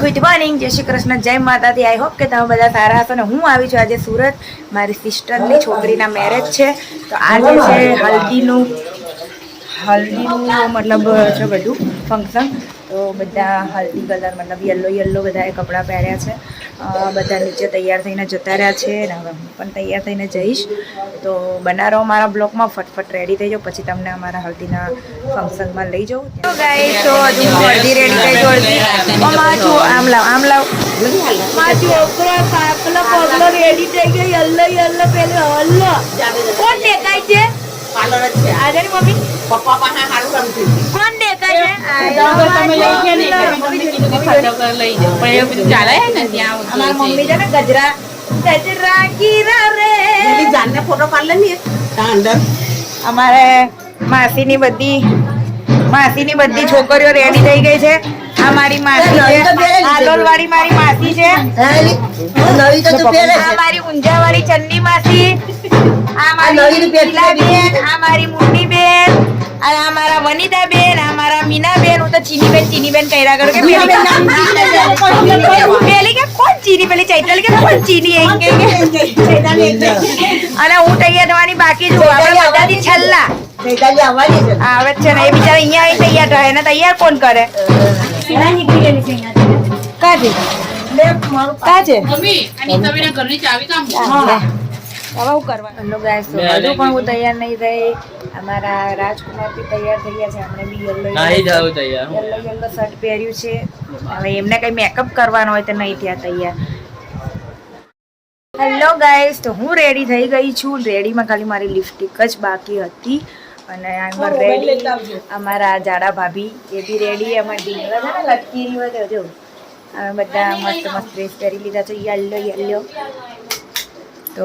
Good morning, જય શ્રી કૃષ્ણ, જય માતાજી. આઈ હોપ કે તમે બધા સારા હશો. ને હું આવી છું આજે સુરત. મારી સિસ્ટરની છોકરીના મેરેજ છે, તો આજે છે હલ્દીનું મતલબ છે બધું ફંક્શન. તો બધા હલ્દી કલર મતલબ યલો બધાએ કપડાં પહેર્યા છે. બધા નીચે તૈયાર થઈને જતા રહ્યા છે ને હવે હું પણ તૈયાર થઈને જઈશ. તો બના રહો મારા બ્લોગમાં, ફટફટ રેડી થઈ જાઉં, પછી તમને અમારા હલ્દીના ફંક્શનમાં લઈ જાઉં. તો ગાઈસ, તો હજુ હું હલ્દી રેડી થઈ જાઉં. આમ લાવ માં છોકરો પાપલો રેડી થઈ ગયો. યલ્લો પેલો હલ્લો કોણ દેખાય છે? આજે મમ્મી પપ્પા પાસે હારું રમતી કોણ દેખાય છે? તમે લઈ ગયા ને મમ્મી કીધું કે ખાધા લઈ જાઓ, પણ એ બધું ચાલે ને ત્યાં અમારી મમ્મી છે ને ગજરા કીરા રે એની જાનને ફોટો પાડ લે ને અંદર. અમારે માસીની બધી છોકરીઓ રેડી થઈ ગઈ છે. આ મારી માસી છે, આલોલવાળી મારી માસી છે, આ મારી ઊંઝાવાળી ચન્ની માસી, આ મારી બેન, આ મારી મુન્ની બેન, આ મારા વનિતા બેન, આ મારા મીના બેન. હું તો ચીની બેન કહ્યા કરું કે પેલી કે કોણ ચીની, પેલી ચૈતલ કે કોણ ચીની એમ કે. અને હું તૈયાર થવાની બાકી છું. આપણે બધાથી છેલ્લા આવે છે ને એ બિચારા અહીંયા આવી તૈયાર થાય ને તૈયાર કોણ કરે? હું તૈયાર નહીં થઈ. અમારા રાજકુમાર બી તૈયાર થઈ ગયા છે. આપણે બી યલો શર્ટ પહેર્યું છે. હવે એમને કઈ મેકઅપ કરવાનો હોય તો નહીં થયા તૈયાર. હેલો ગાઈસ, તો હું રેડી થઈ ગઈ છું. રેડીમાં ખાલી મારી લિપસ્ટિક જ બાકી હતી. અને આમાં રેડી અમારા જાડા ભાભી એ બી રેડી. અમારા ઢીંગલા છે ને લટકી રહ્યો જો. અમે બધા મસ્ત ડ્રેસ પહેરી લીધા છે યલો. તો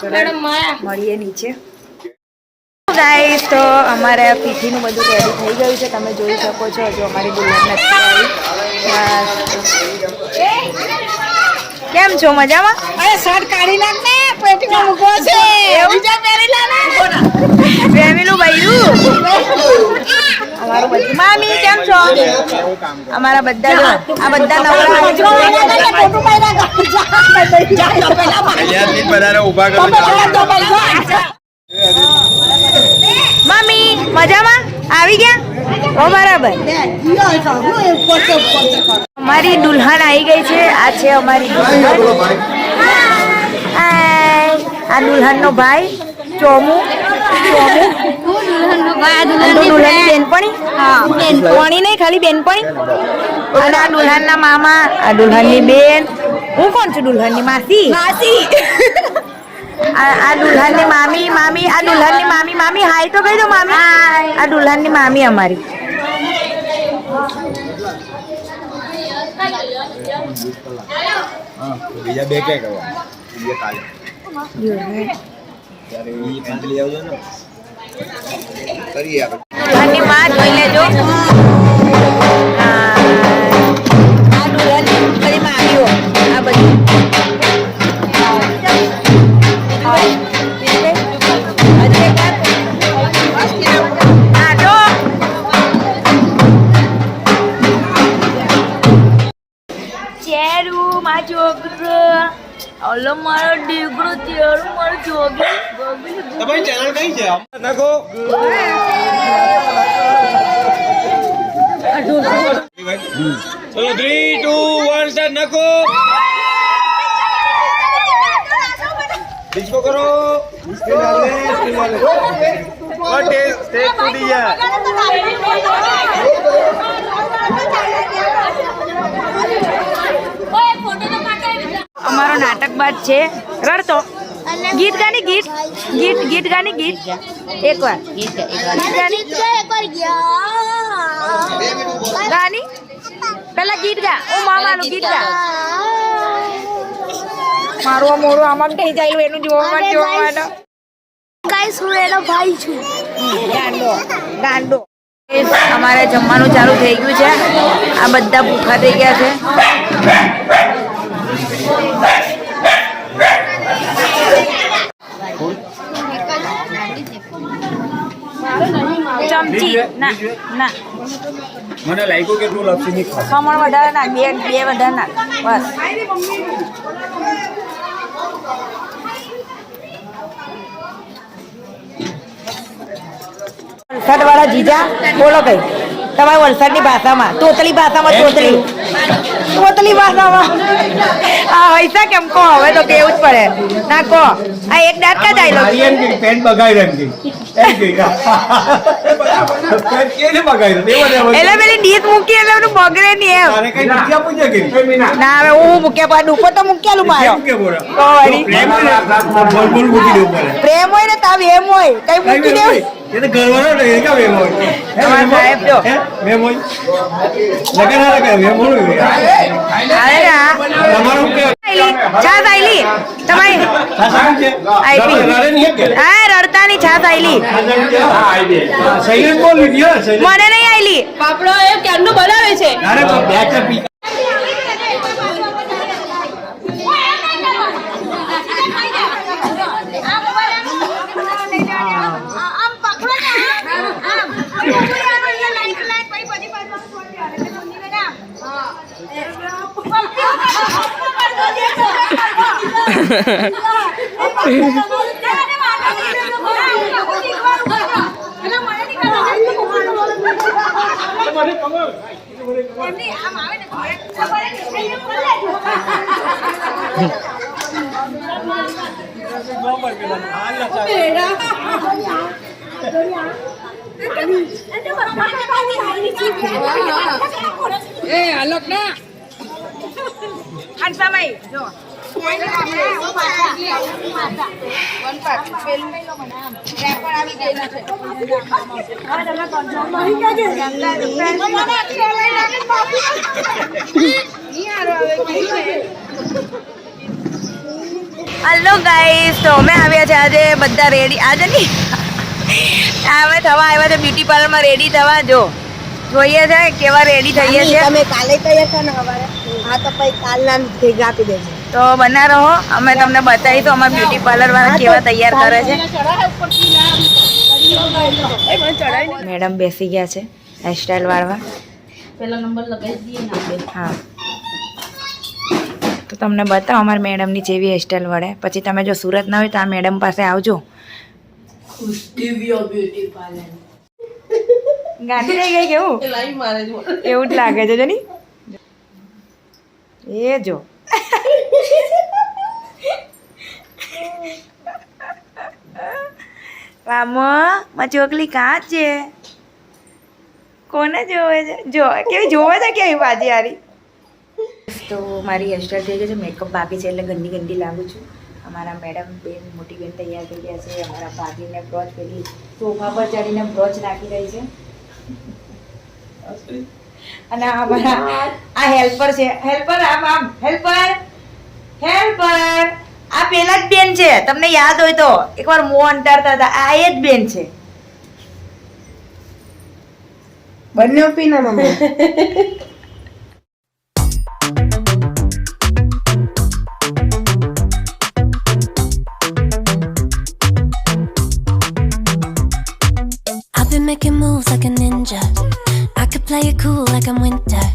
ચલો મળીએ નીચે. ગાઈસ, તો અમારે પીઠીનું બધું રેડી થઈ ગયું છે. તમે જોઈ શકો છો. હજુ અમારી દુલ્હન નથી આવી. કેમ છો? મજામાં? અરે શર્ટ કાઢી નાખ ને, પેટીમાં મૂકો છે. બીજા પહેરી લે ને. ફેમિલું બૈરું અમારું બધું. મામી કેમ છો? અમારા બધા આ બધા નવરા મામી મજામાં આવી ગયા? ઓ બરાબર. અમારી દુલ્હન આવી ગઈ છે. આ છે અમારી દુલ્હન. આ દુલ્હન નો ભાઈ ચોમુ. દુલ્હનની બેનપણી નહીં, ખાલી બેનપણી. અને આ દુલ્હનના મામા, આ દુલ્હનની બેન. હું કોણ છું? દુલ્હનની માસી. આ દુલ્હનની મામી. આ દુલ્હનની મામી હાય તો કહી દો મામી. આ દુલ્હનની મામી અમારી. બીજા બે કે કરવા કાલે આની માં જોઈ લેજો. આ દુલ્હનની બધી મામીઓ આ બધી. ઓલો મારો દીકરો ચેરું મારો જોગી. તમારી ચેનલ કઈ છે? નાખો ચલો 3 2 1 સ્ટાર્ટ. નાખો इसको करो. व्हाट इज स्टेट टू दी है? અમારો નાટક બાદ છે રડતો. ગીત ગાની એકવાર ગાની પેલા ગીત ગા. ઓ મામાનું ગીત ગા. મારું મોરું આમાં થઈ જાય એનું જોવા માટે. ગાઈસ, હું એનો ભાઈ છું. ગાંડો. અમારે જમવાનું ચાલુ થઈ ગયું છે. આ બધા ભૂખા થઈ ગયા છે. ચમચી ના મને લાગ્યું કે તું લપસી નહીં ખાવ. ખમણ વધારે નાખ, બે વધારે નાખ બસ. વલસાડ વાળા જીજા બોલો કઈ તમારી વલસાડની ભાષામાં, તોતલી ભાષામાં, તોતલી ભાષામાં હા પૈસા કેમ કહો? હવે તો કેવું જ પડે ના કહો. આ એક દાંત કા જાય એમ કે પેન્ટ બગાડી એમ કે કેને બગાડી એટલે પેલી ડીશ મૂકી એટલે એનું બગડે નહીં એમ. તારે કઈ રૂપિયા પૂછે કે ના હવે હું મૂક્યા પણ ઉપર તો મૂકેલું મારો કેમ કે બોલા તો વળી પ્રેમ હોય ને બોલ બોલ મૂકી દેવું પડે. પ્રેમ હોય ને તાવ એમ હોય કઈ મૂકી દેવું. એ તો ઘરવાળો ને એ કા વેમ હોય તમારા સાહેબ જો વેમ હોય લગન ના લગન વેમ હોય અરે ના તમારું કે છાસ આઈલી તમારી સાસુ છે આઈલી. લડે નહીં કે હા રડતાની છાસ આઈલી સૈલેન્સ બોલ લીધી હો સૈલેન્સ મને નહીં આઈલી. પાપડો એ ક્યારનું બનાવે છે. અરે બે ચાર પી એ આલોક ના હંસાભાઈ જો હલો ગાઈસ, તો અમે આવ્યા છે આજે બધા રેડી. આજે નહીં અમે થવા આવ્યા છે બ્યુટી પાર્લરમાં રેડી થવા. જો જોઈએ છે કેવા રેડી થઈએ છે. તમે કાલે તૈયાર છો ને હવારે? હા તો પછી કાલના ભેગા આપી દેજો. તો બના રહો, અમે તમને બતાવી તો અમારા બ્યુટી પાર્લર વાળા કેવા તૈયાર કરે છે. મેડમ બેસી ગયા છે હેરસ્ટાઈલ વાળવા. પેલા નંબર લગાવી દઈએ ને આપણે. હા તો તમને બતાવો અમારા મેડમની જેવી હેરસ્ટાઈલ વળે. પછી તમે જો સુરત ના હોય તો આ મેડમ પાસે આવજો. ગાંધી થઈ ગઈ કેવું એવું જ લાગે છે. જો ની એ જો રામો માં ચોકલી કાં છે? કોને જોવે છે? જો કેવી જોવે છે કેવી બાજી હારી. તો મારી હેરસ્ટાઈલ થઈ ગઈ છે, મેકઅપ બાકી છે એટલે ગંદી ગંદી લાગુ છું. અમારા મેડમ બેન મોટી બેન તૈયાર થઈ ગયા છે. અમારા ભાભીને બ્રોચ પેલી સોફા પર ચડીને બ્રોચ નાખી રહી છે. અને અમારા આ હેલ્પર છે. હેલ્પર આમ આમ હેલ્પર હેલ્પર આ પેલા જ બેન છે. તમને યાદ હોય તો એકવાર મોં અંટારતા હતા, આ એ જ બેન છે. બંને પીના mummy. I've been making moves like a ninja. I could play it cool like I'm winter.